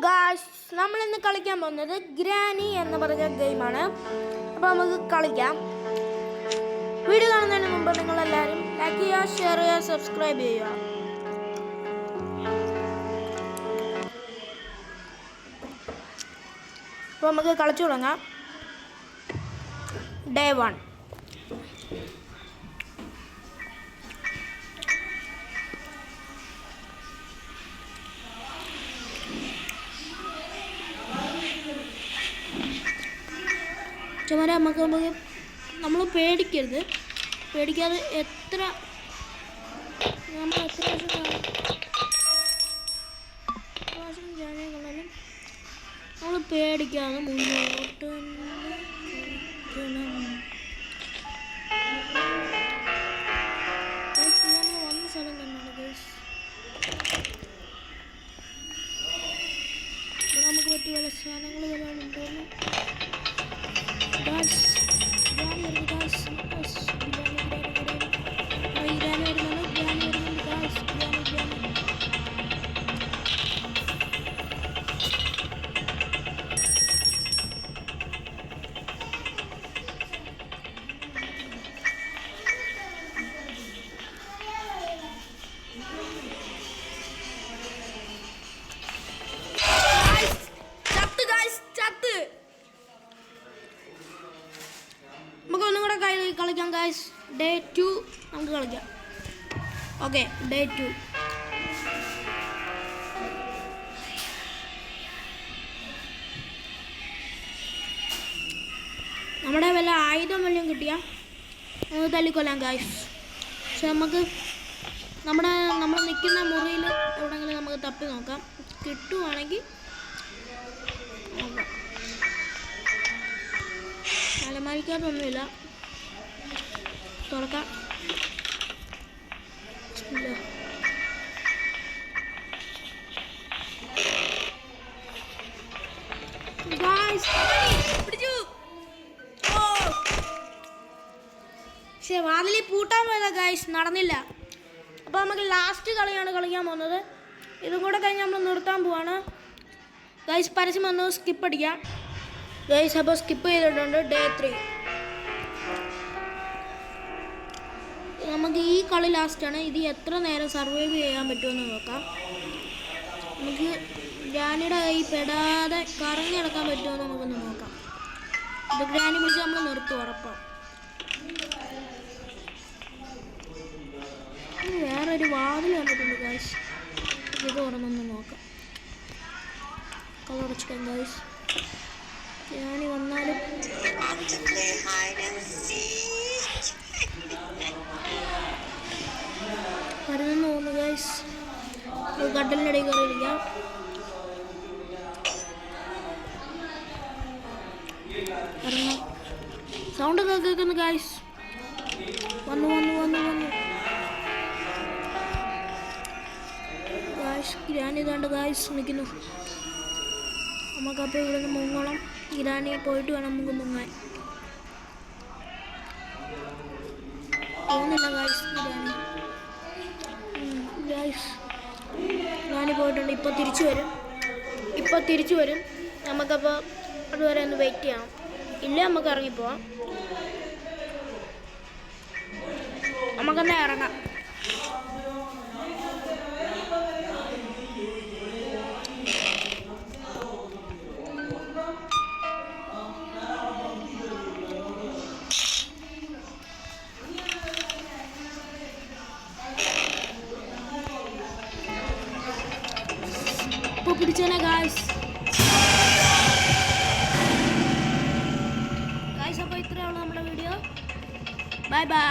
Guys, നമ്മൾ ഇന്ന് കളിക്കാൻ പോകുന്നത് ഗ്രാനി എന്ന് പറഞ്ഞ ഗെയിമാണ്. അപ്പോൾ നമുക്ക് കളിക്കാം. വീഡിയോ കാണുന്നതിന് മുമ്പ് നിങ്ങളെല്ലാവരും ലൈക്ക് ചെയ്യുക, ഷെയർ ചെയ്യുക, സബ്സ്ക്രൈബ് ചെയ്യുക. അപ്പോൾ നമുക്ക് കളിച്ചു തുടങ്ങാം. ഡേ 1. ചുമര നമുക്ക് നമ്മൾ പേടിക്കാതെ എത്ര പ്രാവശ്യം ജാനകളാലും നമ്മൾ പേടിക്കാതെ മുന്നോട്ട് വന്ന സ്ഥലം തന്നെയാണ് ഗൈസ്. ഇവിടെ നമുക്ക് പറ്റിയ പല സാധനങ്ങൾ വല്ലതും ഉണ്ടോന്ന് guys, biryani വരുന്നു guys. ബിരിയാണി വരുന്നു guys. ബിരിയാണി. നമുക്ക് ഒന്നും കൂടെ കളിക്കാം ഗൈസ്. ഡേ 2 നമുക്ക് കളിക്കാം. Okay, day 2. നമ്മുടെ വല്ല ആയുധം വല്ലതും കിട്ടിയാൽ നമുക്ക് തല്ലിക്കൊല്ലാം ഗൈസ്. പക്ഷെ നമുക്ക് നമ്മൾ നിൽക്കുന്ന മുറിയിൽ എവിടെയെങ്കിലും നമുക്ക് തപ്പി നോക്കാം. കിട്ടുവാണെങ്കിൽ നോക്കാം. അലമാരിക്കാത്തൊന്നുമില്ല. തുറക്കാം. പക്ഷെ വാതിലി പൂട്ടാൻ പോയതാ ഗൈസ്, നടന്നില്ല. അപ്പോൾ നമുക്ക് ലാസ്റ്റ് കളിയാണ് കളിക്കാൻ പോകുന്നത്. ഇതും കൂടെ കഴിഞ്ഞ് നമ്മൾ നിർത്താൻ പോവാണ് ഗൈസ്. പരസ്യം വന്നു, സ്കിപ്പ് അടിക്കാം ഗൈസ്. അപ്പോൾ സ്കിപ്പ് ചെയ്തിട്ടുണ്ട്. ഡേ 3 നമുക്ക് ഈ കളി ലാസ്റ്റാണ്. ഇത് എത്ര നേരം സർവൈവ് ചെയ്യാൻ പറ്റുമെന്ന് നോക്കാം. നമുക്ക് ഗ്രാനിയുടെ കൈ പെടാതെ കറങ്ങി നടക്കാൻ പറ്റുമെന്ന് നമുക്കൊന്ന് നോക്കാം. ഇത് ഗ്രാനി പിടിച്ച് നമ്മൾ നിർത്തും ഉറപ്പാണ്. വേറൊരു വാതിൽ വന്നിട്ടുണ്ട് ഗൈസ്. ഇത് തുറന്നൊന്ന് നോക്കാം. കളറച്ചിക്കാം ഗൈസ്. ഗ്രാനി വന്നാലും വരുന്നെന്ന് തോന്നുന്നു ഗൈസ്. കട്ടലിൻ്റെ ഇടയിൽ കയറിയിരിക്കാം. സൗണ്ട് ഒക്കെ കേൾക്കുന്നു ഗൈസ്. വന്നു ഗൈസ്. ഗ്രാനി ഇതാണ്ട് ഗൈസ് നിൽക്കുന്നു. നമുക്കപ്പോൾ ഇവിടെ നിന്ന് മുങ്ങണം. ഗ്രാനി പോയിട്ട് വേണം നമുക്ക് മുങ്ങാൻ. പോകുന്നില്ല ഗൈസ്. ഗ്രാനി പോയിട്ടുണ്ട്. ഇപ്പോൾ തിരിച്ചു വരും. നമുക്കപ്പോൾ അതുവരെ ഒന്ന് വെയിറ്റ് ചെയ്യണം. ഇല്ല നമുക്ക് ഇറങ്ങിപ്പോവാം. നമുക്കെന്നാ ഇറങ്ങാം. പിടിച്ചേനെ ഗായ്സ്. അപ്പോൾ ഇത്രയേ ഉള്ളൂ നമ്മുടെ വീഡിയോ. Bye bye.